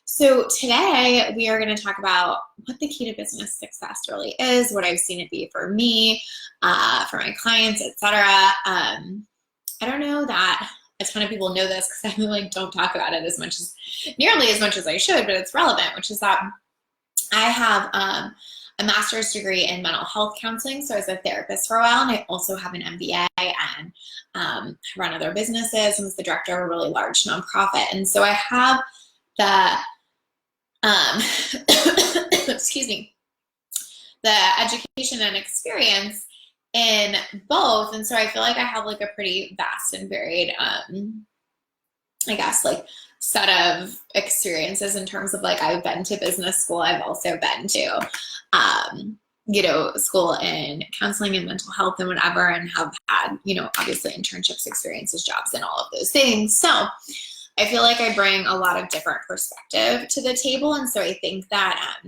So today we are going to talk about what the key to business success really is, what I've seen it be for me, for my clients, etc. I don't know that a ton of people know this because I don't talk about it nearly as much as I should, but it's relevant, which is that I have a master's degree in mental health counseling. So I was a therapist for a while, and I also have an MBA and run other businesses and was the director of a really large nonprofit. And so I have the, excuse me, the education and experience in both. And so I feel like I have a pretty vast and varied, set of experiences in terms of I've been to business school. I've also been to, school in counseling and mental health and whatever, and have had, obviously internships, experiences, jobs, and all of those things. So I feel like I bring a lot of different perspective to the table. And so I think that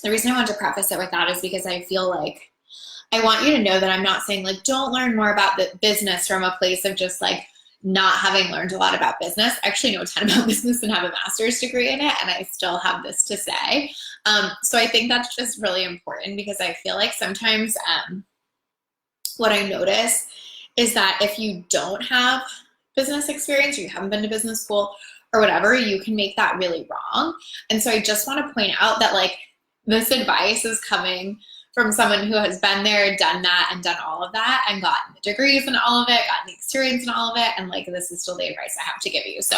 the reason I want to preface it with that is because I feel like I want you to know that I'm not saying don't learn more about the business from a place of just not having learned a lot about business. I actually know a ton about business and have a master's degree in it, and I still have this to say. So I think that's just really important because I feel like sometimes what I notice is that if you don't have business experience, or you haven't been to business school or whatever, you can make that really wrong. And so I just want to point out that this advice is coming from someone who has been there, done that, and done all of that, and gotten the degrees and all of it, gotten the experience and all of it, and this is still the advice I have to give you. So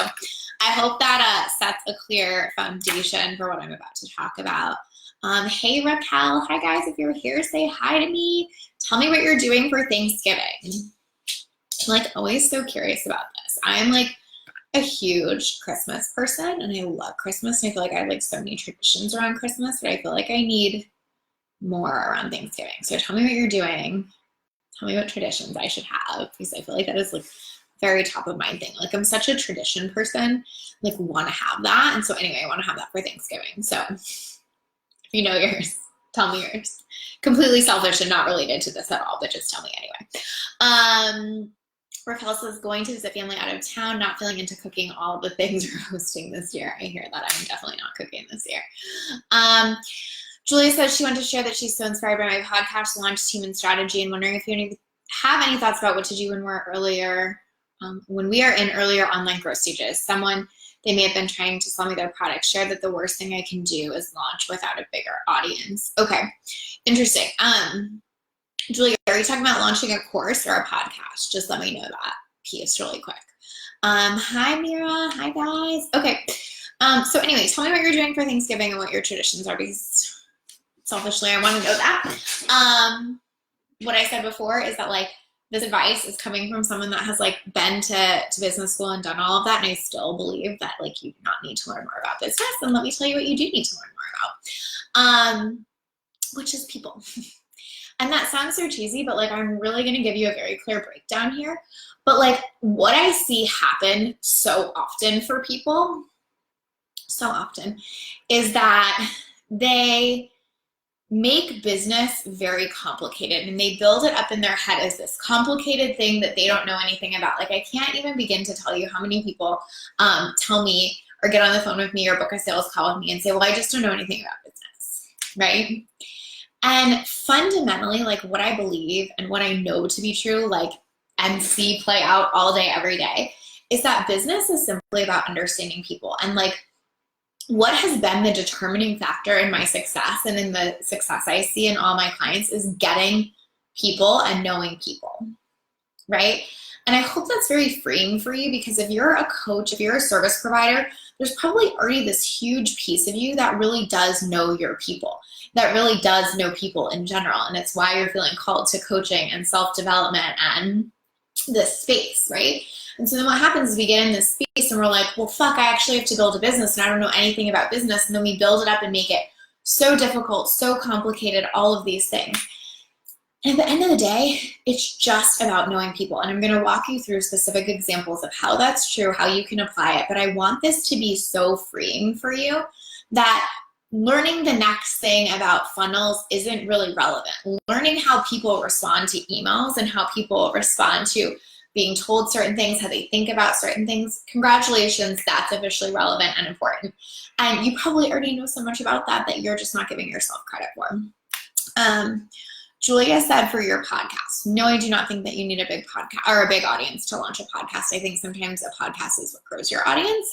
I hope that sets a clear foundation for what I'm about to talk about. Hey Raquel, hi guys, if you're here, say hi to me. Tell me what you're doing for Thanksgiving. I'm always so curious about this. I am a huge Christmas person, and I love Christmas, and I feel like I have so many traditions around Christmas, but I feel like I need more around Thanksgiving. So tell me what you're doing. Tell me what traditions I should have, because I feel like that is very top of mind thing. I'm such a tradition person, want to have that. And so anyway, I want to have that for Thanksgiving. So if you know yours, tell me yours. Completely selfish and not related to this at all, but just tell me anyway. Raquel says, going to visit family out of town, not feeling into cooking all the things we're hosting this year. I hear that. I'm definitely not cooking this year. Julia says she wanted to share that she's so inspired by my podcast, Launch Team and Strategy, and wondering if you have any thoughts about what to do when we are in earlier online growth stages. Someone they may have been trying to sell me their product shared that the worst thing I can do is launch without a bigger audience. Okay, interesting. Julia, are you talking about launching a course or a podcast? Just let me know that piece really quick. Hi Mira, hi guys. Okay, so anyway, tell me what you're doing for Thanksgiving and what your traditions are, because selfishly, I want to know that. What I said before is that this advice is coming from someone that has been to business school and done all of that, and I still believe that you do not need to learn more about business. And let me tell you what you do need to learn more about, which is people. And that sounds so cheesy, but I'm really going to give you a very clear breakdown here. But what I see happen so often for people, is that they make business very complicated, and they build it up in their head as this complicated thing that they don't know anything about. I can't even begin to tell you how many people tell me or get on the phone with me or book a sales call with me and say, well, I just don't know anything about business, right? And fundamentally, what I believe and what I know to be true, and see play out all day, every day, is that business is simply about understanding people. And what has been the determining factor in my success and in the success I see in all my clients is getting people and knowing people, right? And I hope that's very freeing for you, because if you're a coach, if you're a service provider, there's probably already this huge piece of you that really does know your people, that really does know people in general. And it's why you're feeling called to coaching and self-development and this space, right? And so then what happens is we get in this space and we're like, well, fuck, I actually have to build a business and I don't know anything about business. And then we build it up and make it so difficult, so complicated, all of these things. And at the end of the day, it's just about knowing people. And I'm going to walk you through specific examples of how that's true, how you can apply it. But I want this to be so freeing for you that learning the next thing about funnels isn't really relevant. Learning how people respond to emails and how people respond to being told certain things, how they think about certain things. Congratulations, that's officially relevant and important. And you probably already know so much about that that you're just not giving yourself credit for. Julia said for your podcast, no, I do not think that you need a big podcast or a big audience to launch a podcast. I think sometimes a podcast is what grows your audience.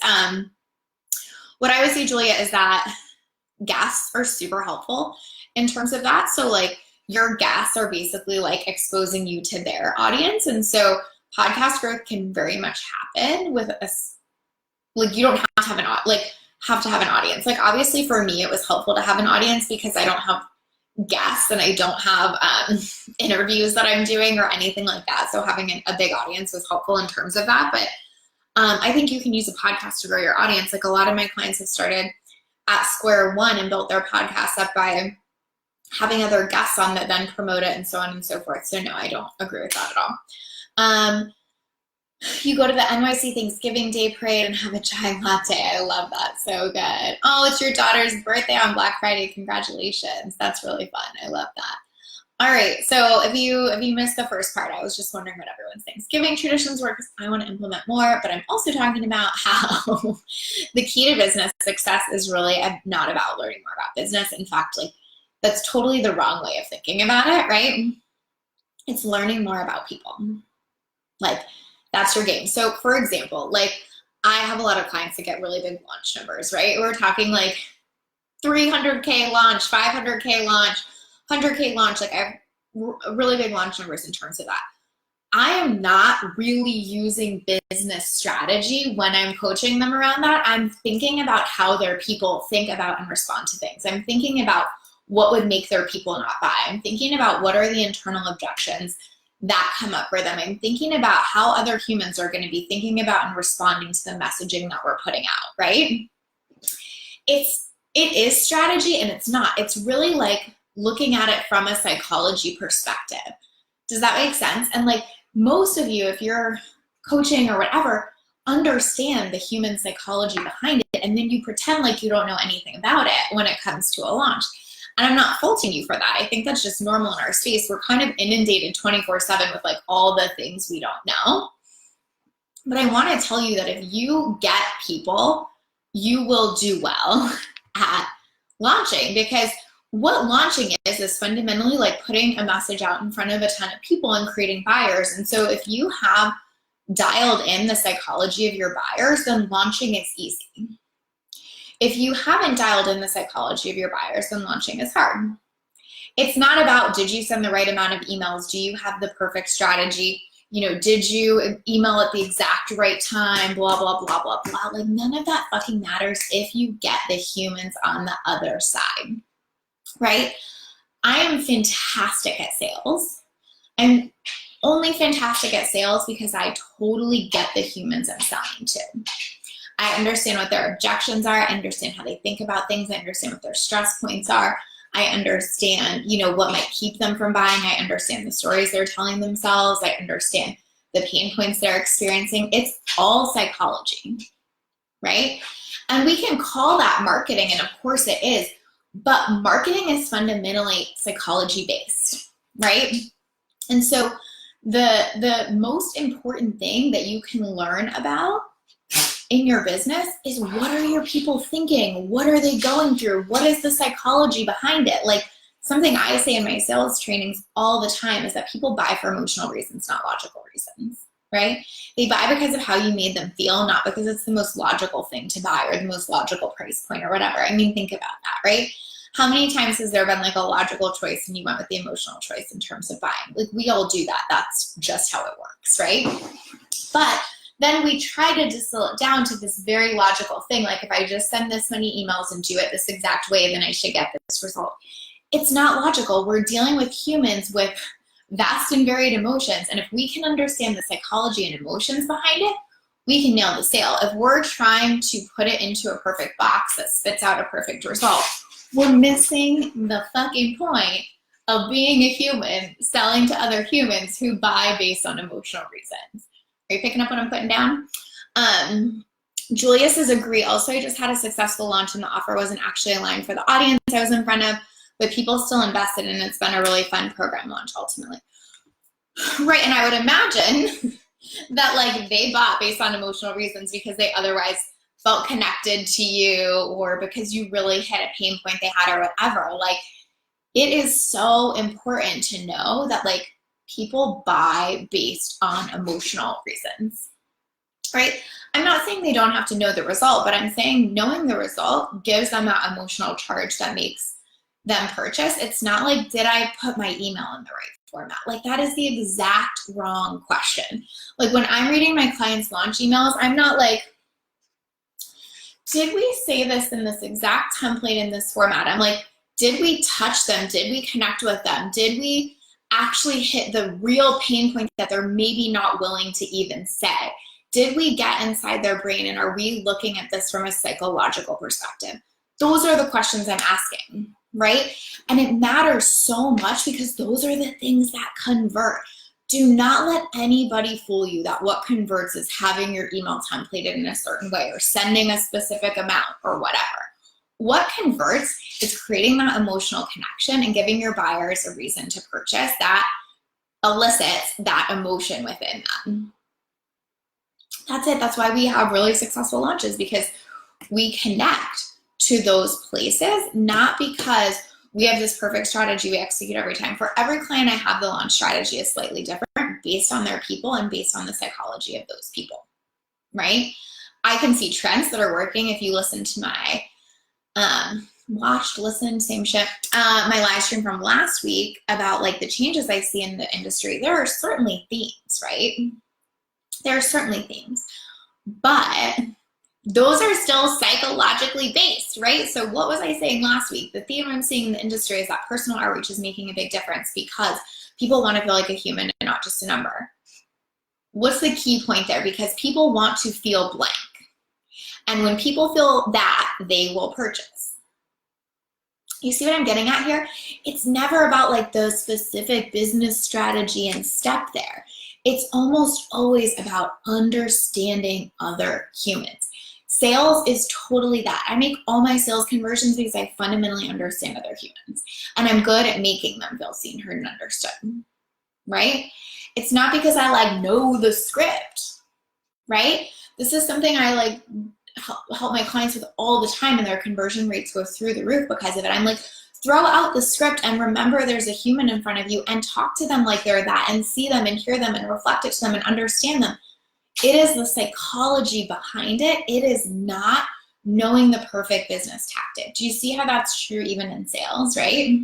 What I would say, Julia, is that guests are super helpful in terms of that. So like your guests are basically like exposing you to their audience. And so podcast growth can very much happen with us. Like you don't have to have an audience. Like obviously for me, it was helpful to have an audience because I don't have guests and I don't have interviews that I'm doing or anything like that. So having a big audience was helpful in terms of that. But I think you can use a podcast to grow your audience. Like a lot of my clients have started at square one and built their podcast up by having other guests on that then promote it and so on and so forth. So no, I don't agree with that at all. You go to the NYC Thanksgiving Day Parade and have a chai latte. I love that. So good. Oh, it's your daughter's birthday on Black Friday. Congratulations. That's really fun. I love that. All right. So if you missed the first part, I was just wondering what everyone's Thanksgiving traditions were because I want to implement more, but I'm also talking about how the key to business success is really not about learning more about business. In fact, like that's totally the wrong way of thinking about it, right? It's learning more about people. Like, that's your game. So for example, like I have a lot of clients that get really big launch numbers, right? We're talking like 300K launch, 500K launch, 100K launch. Like I have really big launch numbers in terms of that. I am not really using business strategy when I'm coaching them around that. I'm thinking about how their people think about and respond to things. I'm thinking about what would make their people not buy. I'm thinking about what are the internal objections that come up for them. I'm thinking about how other humans are going to be thinking about and responding to the messaging that we're putting out, right? It is strategy and it's not. It's really like looking at it from a psychology perspective. Does that make sense? And like most of you, if you're coaching or whatever, understand the human psychology behind it, and then you pretend like you don't know anything about it when it comes to a launch. And I'm not faulting you for that. I think that's just normal in our space. We're kind of inundated 24/7 with like all the things we don't know. But I want to tell you that if you get people, you will do well at launching, because what launching is fundamentally like putting a message out in front of a ton of people and creating buyers. And so if you have dialed in the psychology of your buyers, then launching is easy. If you haven't dialed in the psychology of your buyers, then launching is hard. It's not about, did you send the right amount of emails? Do you have the perfect strategy? You know, did you email at the exact right time? Blah, blah, blah, blah, blah. Like none of that fucking matters if you get the humans on the other side, right? I am fantastic at sales. I'm only fantastic at sales because I totally get the humans I'm selling to. I understand what their objections are. I understand how they think about things. I understand what their stress points are. I understand, you know, what might keep them from buying. I understand the stories they're telling themselves. I understand the pain points they're experiencing. It's all psychology, right? And we can call that marketing, and of course it is, but marketing is fundamentally psychology based, right? And so the most important thing that you can learn about in your business is what are your people thinking? What are they going through? What is the psychology behind it? Like something I say in my sales trainings all the time is that people buy for emotional reasons, not logical reasons, right? They buy because of how you made them feel, not because it's the most logical thing to buy or the most logical price point or whatever. I mean, think about that, right? How many times has there been like a logical choice and you went with the emotional choice in terms of buying? Like we all do that. That's just how it works, right? But then we try to distill it down to this very logical thing. Like if I just send this many emails and do it this exact way, then I should get this result. It's not logical. We're dealing with humans with vast and varied emotions. And if we can understand the psychology and emotions behind it, we can nail the sale. If we're trying to put it into a perfect box that spits out a perfect result, we're missing the fucking point of being a human selling to other humans who buy based on emotional reasons. Are you picking up what I'm putting down? Julia says, agree. Also, I just had a successful launch and the offer wasn't actually aligned for the audience I was in front of, but people still invested and it's been a really fun program launch ultimately. Right, and I would imagine that like they bought based on emotional reasons because they otherwise felt connected to you or because you really hit a pain point they had or whatever. Like, it is so important to know that like people buy based on emotional reasons, right? I'm not saying they don't have to know the result, but I'm saying knowing the result gives them that emotional charge that makes them purchase. It's not like, did I put my email in the right format? Like, that is the exact wrong question. Like, when I'm reading my clients' launch emails, I'm not like, did we say this in this exact template in this format? I'm like, did we touch them? Did we connect with them? Did we actually hit the real pain point that they're maybe not willing to even say? Did we get inside their brain, and are we looking at this from a psychological perspective? Those are the questions I'm asking, right? And it matters so much because those are the things that convert. Do not let anybody fool you that what converts is having your email templated in a certain way or sending a specific amount or whatever. What converts is creating that emotional connection and giving your buyers a reason to purchase that elicits that emotion within them. That's it. That's why we have really successful launches, because we connect to those places, not because we have this perfect strategy we execute every time. For every client I have, the launch strategy is slightly different based on their people and based on the psychology of those people, right? I can see trends that are working. If you listen to my same shit, my live stream from last week about like the changes I see in the industry, there are certainly themes, right? There are certainly themes, but those are still psychologically based, right? So what was I saying last week? The theme I'm seeing in the industry is that personal outreach is making a big difference because people want to feel like a human and not just a number. What's the key point there? Because people want to feel blank. And when people feel that, they will purchase. You see what I'm getting at here? It's never about like the specific business strategy and step there. It's almost always about understanding other humans. Sales is totally that. I make all my sales conversions because I fundamentally understand other humans. And I'm good at making them feel seen, heard, and understood, right? It's not because I like know the script, right? This is something I like help my clients with all the time, and their conversion rates go through the roof because of it. I'm like, throw out the script and remember there's a human in front of you and talk to them like they're that and see them and hear them and reflect it to them and understand them. It is the psychology behind it. It is not knowing the perfect business tactic. Do you see how that's true even in sales, right?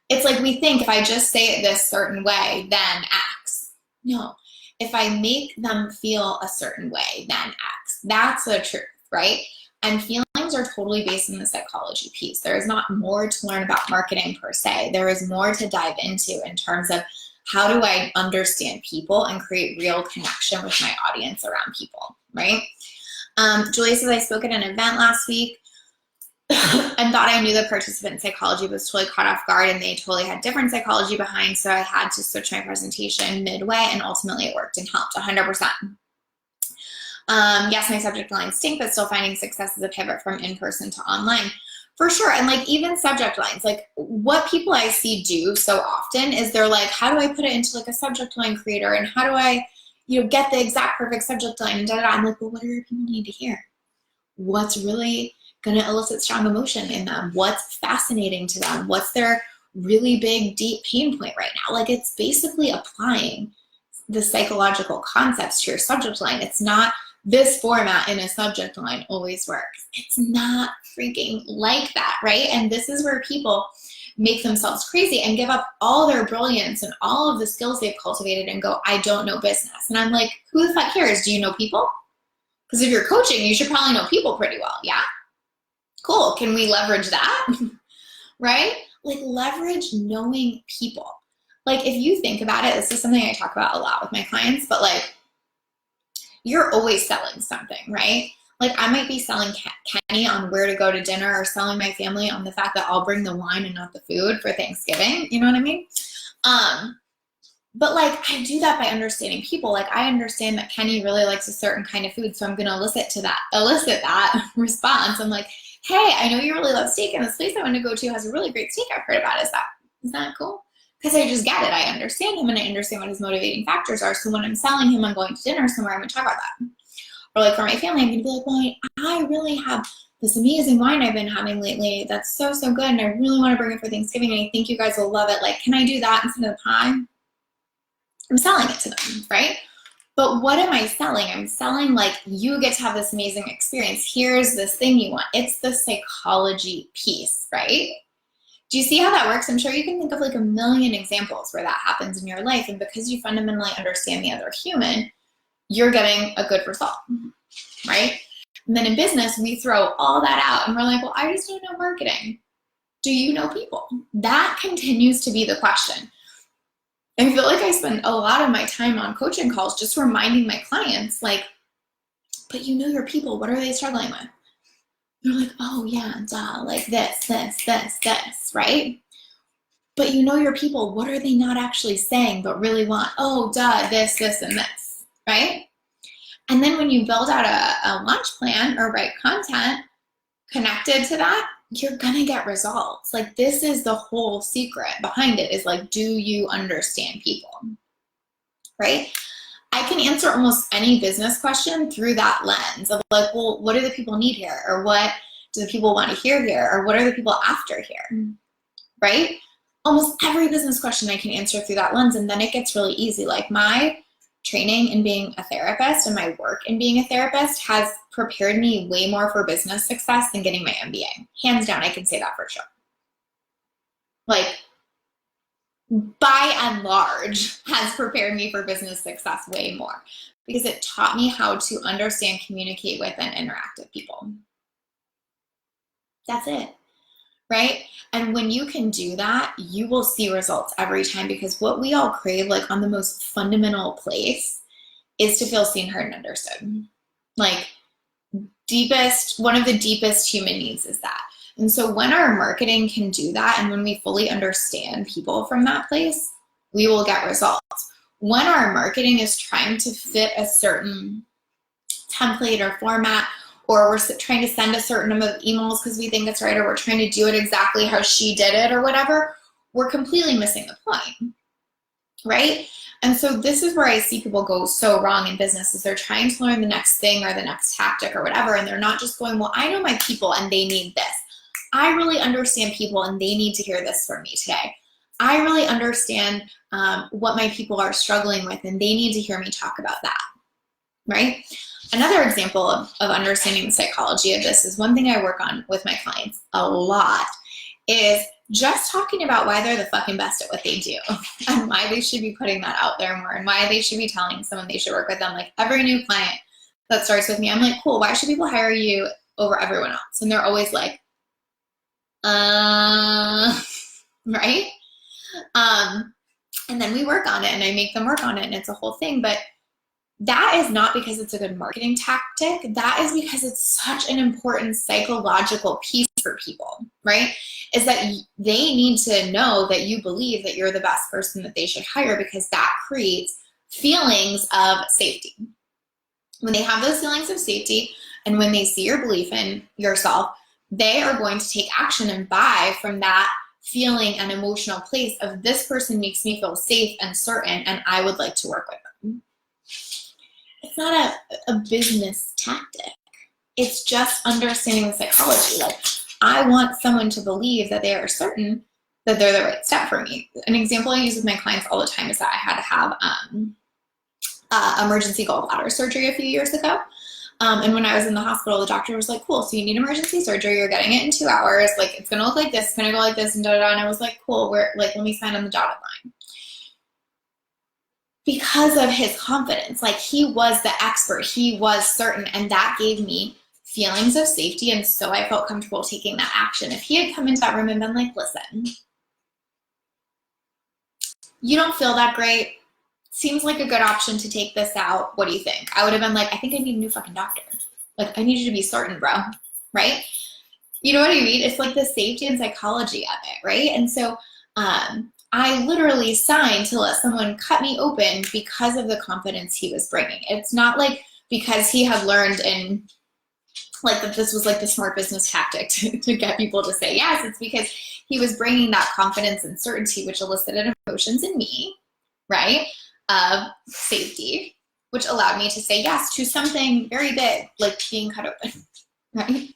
It's like we think if I just say it this certain way, then X. No, if I make them feel a certain way, then X. That's the truth, right? And feelings are totally based in the psychology piece. There is not more to learn about marketing per se. There is more to dive into in terms of how do I understand people and create real connection with my audience around people, right? Julie says, I spoke at an event last week and thought I knew the participant psychology, was totally caught off guard, and they totally had different psychology behind, so I had to switch my presentation midway, and ultimately it worked and helped 100%. Yes, my subject lines stink, but still finding success is a pivot from in-person to online. For sure. And like even subject lines, like what people I see do so often is they're like, how do I put it into like a subject line creator? And how do I, get the exact perfect subject line? And da-da-da. I'm like, well, what do your people need to hear? What's really going to elicit strong emotion in them? What's fascinating to them? What's their really big, deep pain point right now? Like, it's basically applying the psychological concepts to your subject line. It's not this format in a subject line always works. It's not freaking like that, right? And this is where people make themselves crazy and give up all their brilliance and all of the skills they've cultivated and go, I don't know business. And I'm like, who the fuck cares? Do you know people? Because if you're coaching, you should probably know people pretty well. Yeah? Cool. Can we leverage that? Right? Like, leverage knowing people. Like, if you think about it, this is something I talk about a lot with my clients, but like, you're always selling something, right? Like, I might be selling Kenny on where to go to dinner, or selling my family on the fact that I'll bring the wine and not the food for Thanksgiving. You know what I mean? But like, I do that by understanding people. Like, I understand that Kenny really likes a certain kind of food, so I'm going to elicit that response. I'm like, hey, I know you really love steak, and this place I want to go to has a really great steak I've heard about. Is that cool? because I just get it. I understand him and I understand what his motivating factors are. So when I'm selling him, I'm going to dinner somewhere, I'm going to talk about that. Or like for my family, I'm going to be like, well, I really have this amazing wine I've been having lately that's so, so good. And I really want to bring it for Thanksgiving. And I think you guys will love it. Like, can I do that instead of the pie? I'm selling it to them, right? But what am I selling? I'm selling like, you get to have this amazing experience. Here's this thing you want. It's the psychology piece, right? Do you see how that works? I'm sure you can think of like a million examples where that happens in your life. And because you fundamentally understand the other human, you're getting a good result, right? And then in business, we throw all that out and we're like, well, I just don't know marketing. Do you know people? That continues to be the question. I feel like I spend a lot of my time on coaching calls just reminding my clients, like, but you know your people, what are they struggling with? They're like, oh yeah, duh, like this, right? But you know your people, what are they not actually saying but really want? Oh, duh, this, and this, right? And then when you build out a launch plan or write content connected to that, you're gonna get results. Like, this is the whole secret behind it, is like, do you understand people, right? I can answer almost any business question through that lens of like, well, what do the people need here? Or what do the people want to hear here? Or what are the people after here, right? Almost every business question I can answer through that lens, and then it gets really easy. Like, my training in being a therapist and my work in being a therapist has prepared me way more for business success than getting my MBA. Hands down, I can say that for sure. Like, by and large, has prepared me for business success way more, because it taught me how to understand, communicate with, and interact with people. That's it, right? And when you can do that, you will see results every time, because what we all crave, like on the most fundamental place, is to feel seen, heard, and understood. Like, one of the deepest human needs is that. And so when our marketing can do that, and when we fully understand people from that place, we will get results. When our marketing is trying to fit a certain template or format, or we're trying to send a certain number of emails because we think it's right, or we're trying to do it exactly how she did it or whatever, we're completely missing the point, right? And so this is where I see people go so wrong in business, is they're trying to learn the next thing or the next tactic or whatever, and they're not just going, well, I know my people and they need this. I really understand people and they need to hear this from me today. I really understand what my people are struggling with and they need to hear me talk about that, right? Another example of understanding the psychology of this is one thing I work on with my clients a lot is just talking about why they're the fucking best at what they do and why they should be putting that out there more and why they should be telling someone they should work with them. Like, every new client that starts with me, I'm like, cool, why should people hire you over everyone else? And they're always like, right? And then we work on it and I make them work on it and it's a whole thing. But that is not because it's a good marketing tactic. That is because it's such an important psychological piece for people, right? Is that they need to know that you believe that you're the best person that they should hire, because that creates feelings of safety. When they have those feelings of safety and when they see your belief in yourself, they are going to take action and buy from that feeling and emotional place of, this person makes me feel safe and certain and I would like to work with them. It's not a business tactic. It's just understanding the psychology. Like, I want someone to believe that they are certain that they're the right step for me. An example I use with my clients all the time is that I had to have emergency gallbladder surgery a few years ago. And when I was in the hospital, the doctor was like, cool, so you need emergency surgery. You're getting it in 2 hours. Like, it's going to look like this. It's going to go like this and da-da-da. And I was like, cool, let me sign on the dotted line. Because of his confidence, like, he was the expert. He was certain. And that gave me feelings of safety. And so I felt comfortable taking that action. If he had come into that room and been like, listen, you don't feel that great. Seems like a good option to take this out. What do you think? I would have been like, I think I need a new fucking doctor. Like, I need you to be certain, bro. Right? You know what I mean? It's like the safety and psychology of it, right? And so I literally signed to let someone cut me open because of the confidence he was bringing. It's not like because he had learned like that this was like the smart business tactic to get people to say yes. It's because he was bringing that confidence and certainty, which elicited emotions in me, right, of safety, which allowed me to say yes to something very big, like being cut open, right?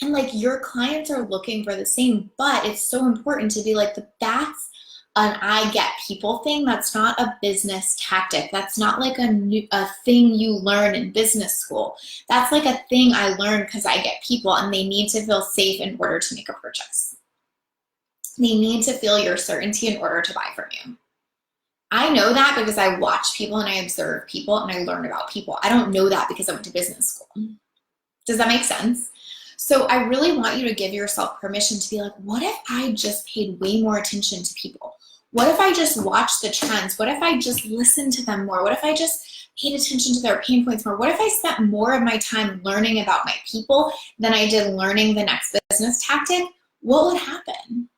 And like your clients are looking for the same, but it's so important to be like, that's an I get people thing. That's not a business tactic. That's not like a thing you learn in business school. That's like a thing I learned because I get people and they need to feel safe in order to make a purchase. They need to feel your certainty in order to buy from you. I know that because I watch people and I observe people and I learn about people. I don't know that because I went to business school. Does that make sense? So I really want you to give yourself permission to be like, what if I just paid way more attention to people? What if I just watched the trends? What if I just listened to them more? What if I just paid attention to their pain points more? What if I spent more of my time learning about my people than I did learning the next business tactic? What would happen,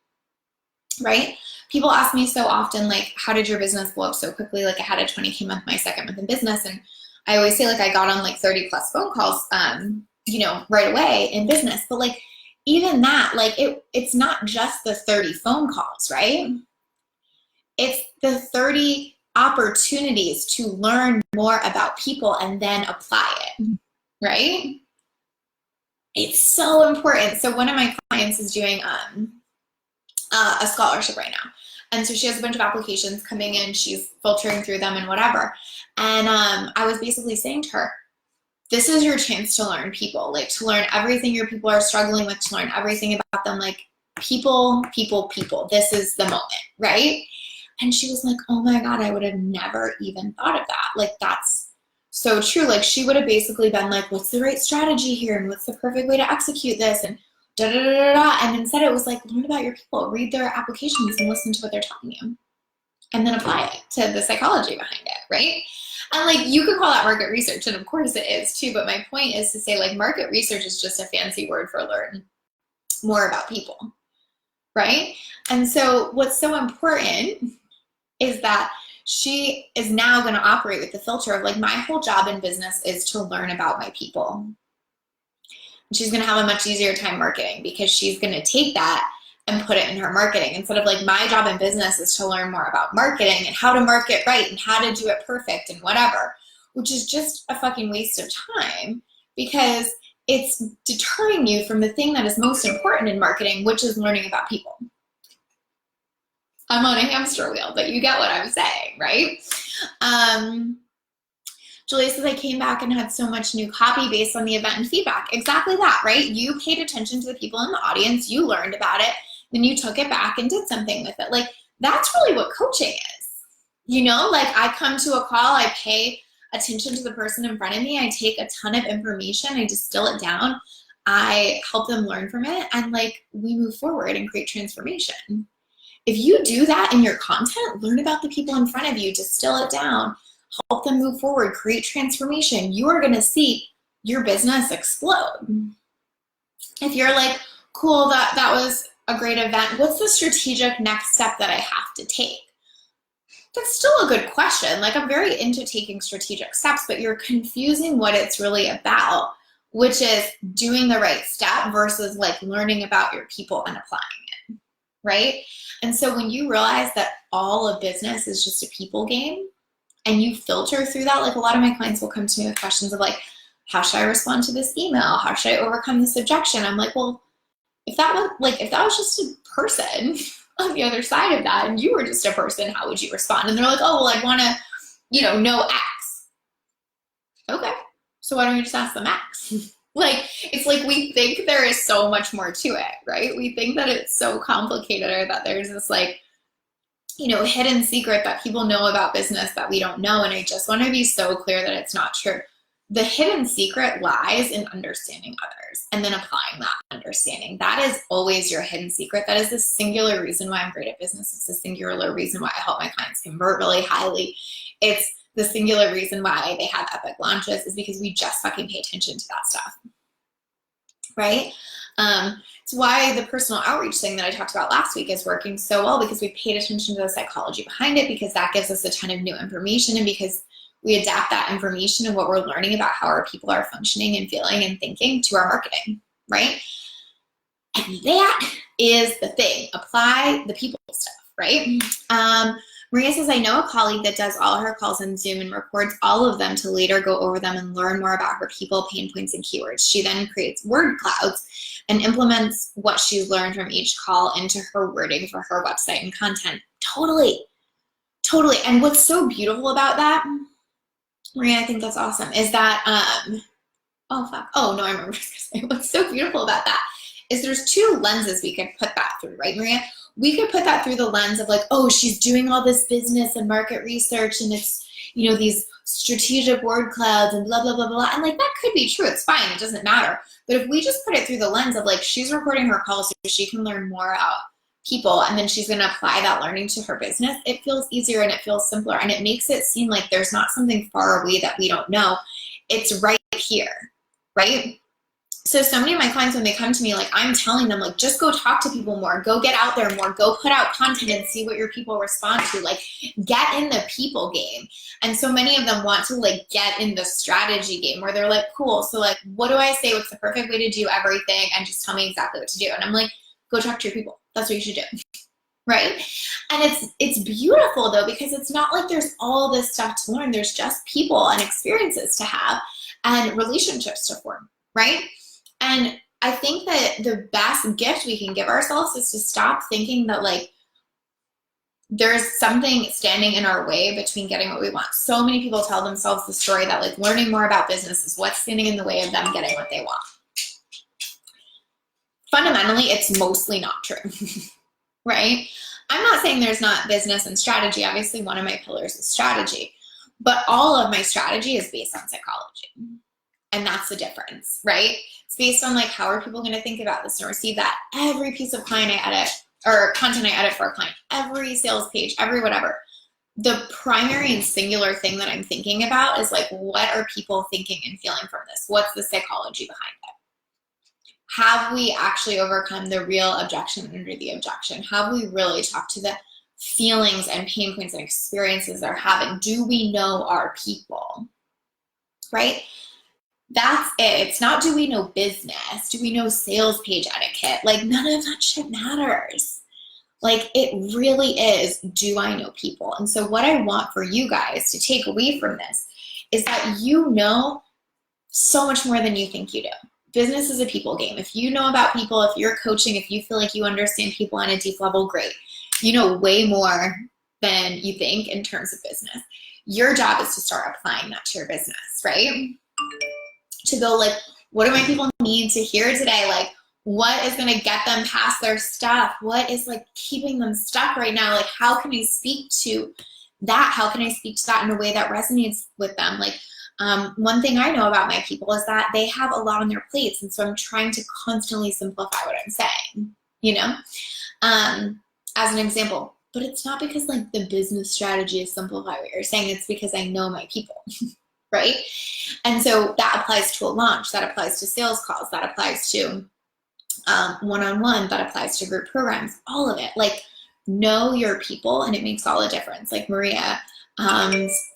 right? People ask me so often, like, how did your business blow up so quickly? Like I had a 20K month, my second month in business. And I always say like I got on like 30 plus phone calls, right away in business. But like, even that, like it's not just the 30 phone calls, right? It's the 30 opportunities to learn more about people and then apply it, right? It's so important. So one of my clients is doing a scholarship right now. And so she has a bunch of applications coming in. She's filtering through them and whatever. And I was basically saying to her, this is your chance to learn people, like to learn everything your people are struggling with, to learn everything about them, like people. This is the moment, right? And she was like, oh my God, I would have never even thought of that. Like, that's so true. Like, she would have basically been like, what's the right strategy here? And what's the perfect way to execute this? And da da da da da. And instead it was like, learn about your people, read their applications and listen to what they're telling you. And then apply it to the psychology behind it, right? And like, you could call that market research, and of course it is too, but my point is to say like market research is just a fancy word for learn more about people, right? And so what's so important is that she is now going to operate with the filter of like, my whole job in business is to learn about my people. And she's going to have a much easier time marketing because she's going to take that and put it in her marketing instead of like, my job in business is to learn more about marketing and how to market right and how to do it perfect and whatever, which is just a fucking waste of time because it's deterring you from the thing that is most important in marketing, which is learning about people. I'm on a hamster wheel, but you get what I'm saying, right? Julia says, I came back and had so much new copy based on the event and feedback. Exactly that, right? You paid attention to the people in the audience, you learned about it, then you took it back and did something with it. Like, that's really what coaching is. You know, like I come to a call, I pay attention to the person in front of me, I take a ton of information, I distill it down, I help them learn from it, and like we move forward and create transformation. If you do that in your content, learn about the people in front of you, distill it down, help them move forward, create transformation, you are going to see your business explode. If you're like, cool, that was a great event, what's the strategic next step that I have to take? That's still a good question. Like, I'm very into taking strategic steps, but you're confusing what it's really about, which is doing the right step versus like learning about your people and applying it, right? And so when you realize that all of business is just a people game and you filter through that, like a lot of my clients will come to me with questions of like, how should I respond to this email? How should I overcome this objection? I'm like, well, if that was just a person on the other side of that and you were just a person, how would you respond? And they're like, oh, well, I want to, know X. Okay, so why don't you just ask them X? Like, it's like we think there is so much more to it, right? We think that it's so complicated or that there's this like, hidden secret that people know about business that we don't know. And I just want to be so clear that it's not true. The hidden secret lies in understanding others and then applying that understanding. That is always your hidden secret. That is the singular reason why I'm great at business. It's the singular reason why I help my clients convert really highly. It's the singular reason why they have epic launches is because we just fucking pay attention to that stuff, right? It's why the personal outreach thing that I talked about last week is working so well because we paid attention to the psychology behind it, because that gives us a ton of new information, and because we adapt that information and what we're learning about how our people are functioning and feeling and thinking to our marketing, right? And that is the thing. Apply the people stuff, right? Maria says, I know a colleague that does all her calls on Zoom and records all of them to later go over them and learn more about her people, pain points, and keywords. She then creates word clouds and implements what she's learned from each call into her wording for her website and content. Totally. Totally. And what's so beautiful about that, Maria, I think that's awesome, is that, oh, fuck. Oh, no, I remember what I was going to say. What's so beautiful about that is there's two lenses we could put that through, right, Maria? We could put that through the lens of like, oh, she's doing all this business and market research and it's, you know, these strategic word clouds and blah, blah, blah, blah. And like, that could be true. It's fine. It doesn't matter. But if we just put it through the lens of like, she's recording her calls so she can learn more about people and then she's going to apply that learning to her business, it feels easier and it feels simpler. And it makes it seem like there's not something far away that we don't know. It's right here, right? So many of my clients, when they come to me, like I'm telling them, like, just go talk to people more, go get out there more, go put out content and see what your people respond to, like get in the people game. And so many of them want to like get in the strategy game where they're like, cool, so like, what do I say? What's the perfect way to do everything? And just tell me exactly what to do. And I'm like, go talk to your people. That's what you should do. Right? And it's beautiful though, because it's not like there's all this stuff to learn. There's just people and experiences to have and relationships to form, right? And I think that the best gift we can give ourselves is to stop thinking that like there's something standing in our way between getting what we want. So many people tell themselves the story that like learning more about business is what's standing in the way of them getting what they want. Fundamentally, it's mostly not true, right? I'm not saying there's not business and strategy. Obviously, one of my pillars is strategy, but all of my strategy is based on psychology. And that's the difference, right? It's based on like, how are people going to think about this and receive that? Every piece of client I edit or content I edit for a client, every sales page, every whatever. The primary and singular thing that I'm thinking about is like, what are people thinking and feeling from this? What's the psychology behind it? Have we actually overcome the real objection under the objection? Have we really talked to the feelings and pain points and experiences they're having? Do we know our people, right? That's it. It's not, do we know business? Do we know sales page etiquette? Like, none of that shit matters. Like, it really is, do I know people? And so what I want for you guys to take away from this is that you know so much more than you think you do. Business is a people game. If you know about people, if you're coaching, if you feel like you understand people on a deep level, great. You know way more than you think in terms of business. Your job is to start applying that to your business, right? To go like, what do my people need to hear today? Like, what is going to get them past their stuff? What is like keeping them stuck right now? Like, how can I speak to that? How can I speak to that in a way that resonates with them? Like, one thing I know about my people is that they have a lot on their plates. And so I'm trying to constantly simplify what I'm saying, you know, as an example. But it's not because like the business strategy is simplify what you're saying. It's because I know my people. Right? And so that applies to a launch, that applies to sales calls, that applies to one-on-one, that applies to group programs, all of it. Like, know your people and it makes all the difference. Like Maria's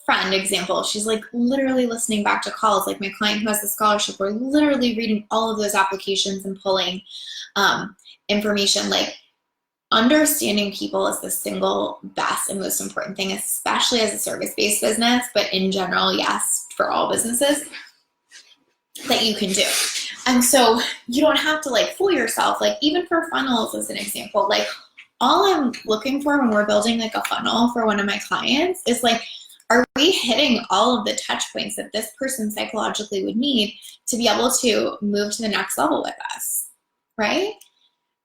friend example, she's like literally listening back to calls. Like my client who has the scholarship, we're literally reading all of those applications and pulling information. Like, understanding people is the single best and most important thing, especially as a service-based business, but in general, yes, for all businesses, that you can do. And so you don't have to like fool yourself. Like even for funnels as an example, like all I'm looking for when we're building like a funnel for one of my clients is like, are we hitting all of the touch points that this person psychologically would need to be able to move to the next level with us, right?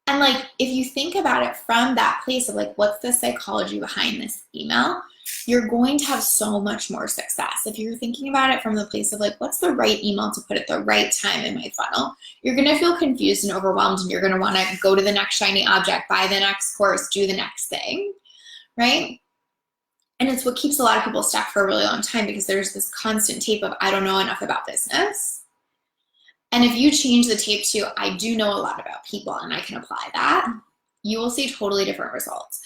And like, if you think about it from that place of like, what's the psychology behind this email, you're going to have so much more success. If you're thinking about it from the place of like, what's the right email to put at the right time in my funnel, you're going to feel confused and overwhelmed and you're going to want to go to the next shiny object, buy the next course, do the next thing, right? And it's what keeps a lot of people stuck for a really long time because there's this constant tape of, I don't know enough about business. And if you change the tape to, I do know a lot about people and I can apply that, you will see totally different results.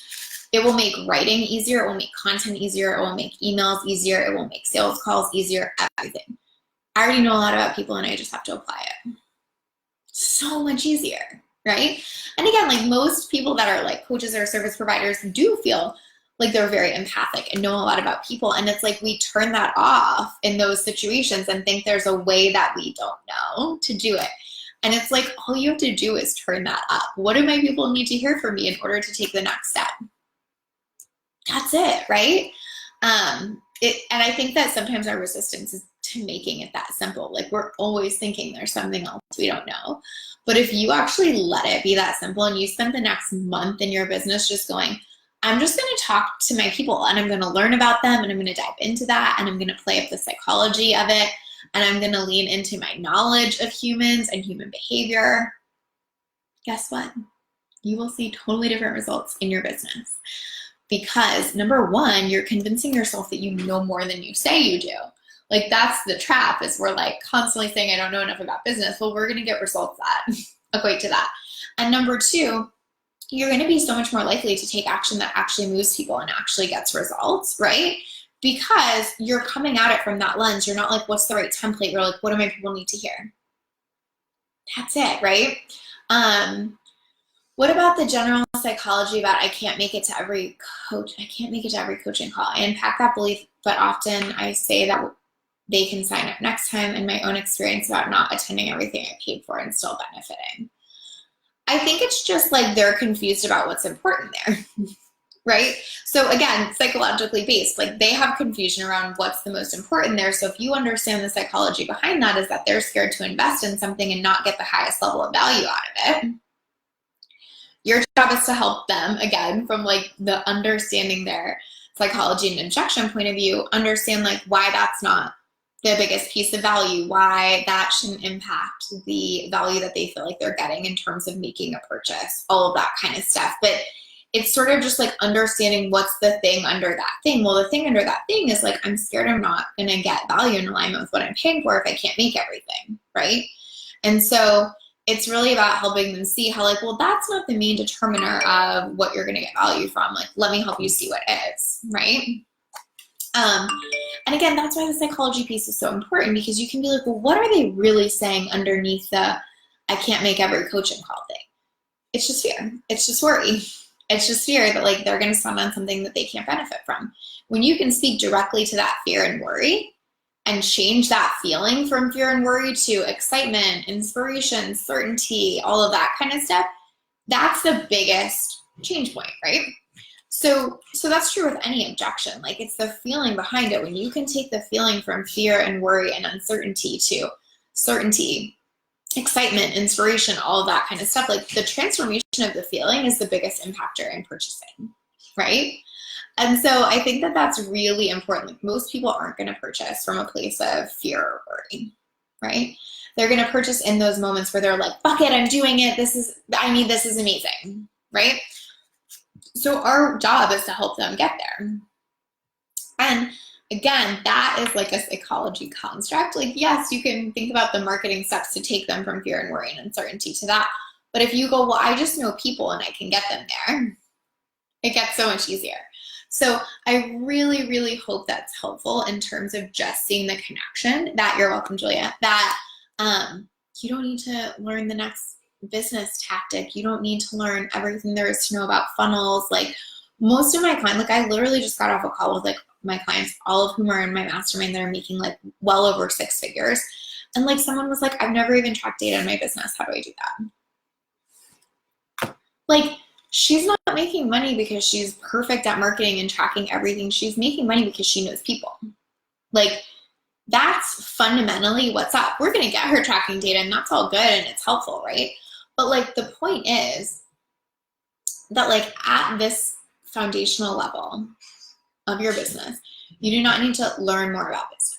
It will make writing easier. It will make content easier. It will make emails easier. It will make sales calls easier, everything. I already know a lot about people and I just have to apply it. So much easier, right? And again, like most people that are like coaches or service providers do feel like they're very empathic and know a lot about people. And it's like we turn that off in those situations and think there's a way that we don't know to do it. And it's like, all you have to do is turn that up. What do my people need to hear from me in order to take the next step? That's it, right? And I think that sometimes our resistance is to making it that simple. Like we're always thinking there's something else we don't know. But if you actually let it be that simple and you spend the next month in your business just going, I'm just going to talk to my people and I'm going to learn about them and I'm going to dive into that and I'm going to play up the psychology of it and I'm going to lean into my knowledge of humans and human behavior. Guess what? You will see totally different results in your business. Because number one, you're convincing yourself that you know more than you say you do. Like that's the trap, is we're like constantly saying, I don't know enough about business. Well, we're going to get results that equate to that. And number two, you're going to be so much more likely to take action that actually moves people and actually gets results, right? Because you're coming at it from that lens. You're not like, what's the right template? You're like, what do my people need to hear? That's it, right? What about the general psychology about I can't make it to every coaching call? I unpack that belief, but often I say that they can sign up next time, and my own experience about not attending everything I paid for and still benefiting. I think it's just like they're confused about what's important there, right? So again, psychologically based, like they have confusion around what's the most important there. So if you understand the psychology behind that is that they're scared to invest in something and not get the highest level of value out of it. Your job is to help them, again, from like the understanding their psychology and objection point of view, understand like why that's not the biggest piece of value, why that shouldn't impact the value that they feel like they're getting in terms of making a purchase, all of that kind of stuff. But it's sort of just like understanding what's the thing under that thing. Well, the thing under that thing is like, I'm scared I'm not going to get value in alignment with what I'm paying for if I can't make everything, right? And so it's really about helping them see how like, well, that's not the main determiner of what you're going to get value from. Like, let me help you see what is, right? And again, that's why the psychology piece is so important, because you can be like, well, what are they really saying underneath the I can't make every coaching call thing? It's just fear. It's just worry. It's just fear that like they're going to spend on something that they can't benefit from. When you can speak directly to that fear and worry and change that feeling from fear and worry to excitement, inspiration, certainty, all of that kind of stuff, that's the biggest change point, right? So that's true with any objection. Like it's the feeling behind it. When you can take the feeling from fear and worry and uncertainty to certainty, excitement, inspiration, all of that kind of stuff, like the transformation of the feeling is the biggest impactor in purchasing, right? And so I think that that's really important. Like most people aren't going to purchase from a place of fear or worry, right? They're going to purchase in those moments where they're like, fuck it, I'm doing it. This is amazing, right? So our job is to help them get there. And again, that is like a psychology construct. Like, yes, you can think about the marketing steps to take them from fear and worry and uncertainty to that. But if you go, well, I just know people and I can get them there, it gets so much easier. So I really, really hope that's helpful in terms of just seeing the connection that you're welcome, Julia, that you don't need to learn the next business tactic. You don't need to learn everything there is to know about funnels. Like most of my clients, like I literally just got off a call with like my clients, all of whom are in my mastermind that are making like well over 6 figures. And like someone was like, I've never even tracked data in my business. How do I do that? Like she's not making money because she's perfect at marketing and tracking everything. She's making money because she knows people. Like that's fundamentally what's up. We're going to get her tracking data and that's all good and it's helpful, right? But like the point is that like at this foundational level of your business, you do not need to learn more about business.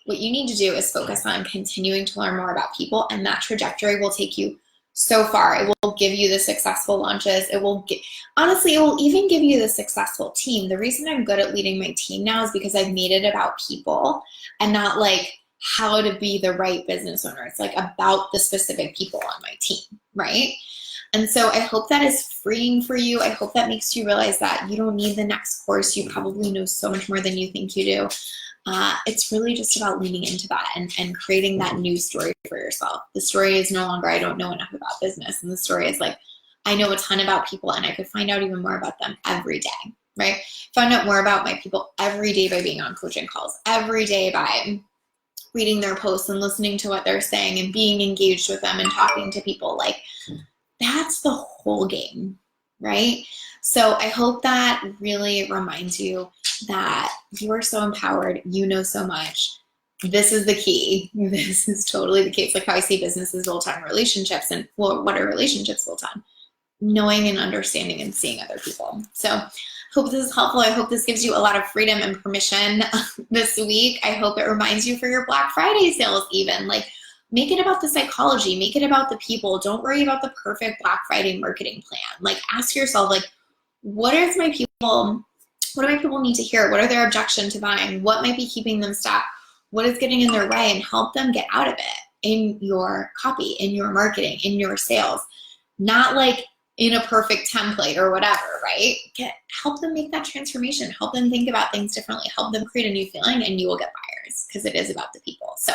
What you need to do is focus on continuing to learn more about people, and that trajectory will take you so far. It will give you the successful launches. Honestly, it will even give you the successful team. The reason I'm good at leading my team now is because I've made it about people and not like how to be the right business owner. It's like about the specific people on my team, right? And so I hope that is freeing for you. I hope that makes you realize that you don't need the next course. You probably know so much more than you think you do. it's really just about leaning into that and creating that new story for yourself. The story is no longer, I don't know enough about business. And the story is like, I know a ton about people and I could find out even more about them every day, right? Find out more about my people every day by being on coaching calls, every day by reading their posts and listening to what they're saying and being engaged with them and talking to people. Like, that's the whole game, right? So I hope that really reminds you that you are so empowered. You know so much. This is the key. This is totally the key. It's like how I see businesses built on relationships. And well, what are relationships built on? Knowing and understanding and seeing other people. So hope this is helpful. I hope this gives you a lot of freedom and permission this week. I hope it reminds you for your Black Friday sales even. Like, make it about the psychology. Make it about the people. Don't worry about the perfect Black Friday marketing plan. Like, ask yourself, like, what do my people need to hear? What are their objection to buying? What might be keeping them stuck? What is getting in their way? And help them get out of it in your copy, in your marketing, in your sales. Not like in a perfect template or whatever, right? Help them make that transformation. Help them think about things differently. Help them create a new feeling, and you will get buyers because it is about the people. So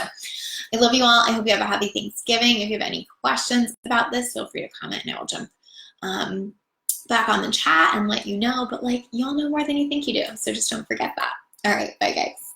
I love you all. I hope you have a happy Thanksgiving. If you have any questions about this, feel free to comment and I will jump back on the chat and let you know. But like, you all know more than you think you do. So just don't forget that. All right. Bye, guys.